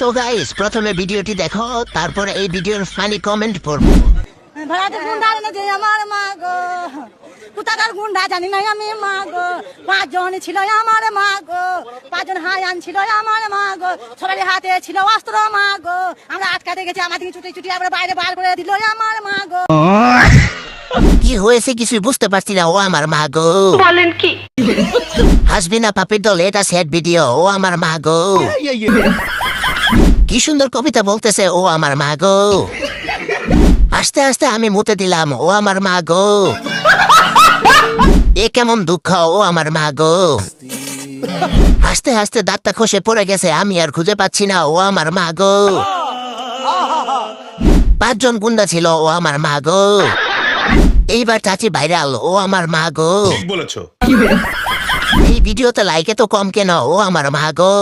তো গাইস প্রথমে ভিডিওটি দেখো, তারপরে এই ভিডিওর ফানি কমেন্ট পড়বো। ভাড়াতে গুন্ডা এনে যে আমার মা গো, কোথাকার গুন্ডা জানি না আমি মা গো। 5 জন ছিল আমার মা গো, 5 জন হায়ান ছিল আমার মা গো, সবারই হাতে ছিল অস্ত্র মা গো। আমরা আটকাতে গেছি, আমাদের ছুটি ছুটি আমরা বাইরে বার করে দিল আমার মা গো। কি হয়েছে কিছুই বুঝতে পারছি না, ও আমার মা গো। বলেন কি? হাসবি না পাপির দল, এটা স্যাড ভিডিও, ও আমার মা গো। কি সুন্দর কবিতা বলতেছে, ও আমার মা গো। আস্তে আস্তে আমি মুতে দিলাম, ও আমার মা গো। এ কেমন দুঃখ, ও আমার মা গো। হাসতে হাসতে দাঁতটা খসে পড়ে গেছে, আমি আর খুঁজে পাচ্ছি না, ও আমার মা গো। 5 জন গুন্ডা ছিল, ও আমার মা গো। এইবার চাচি ভাইরাল, ও আমার মা গো। ঠিক বলেছো। এই ভিডিওতে লাইকে তো কম কেন, ও আমার মা গো।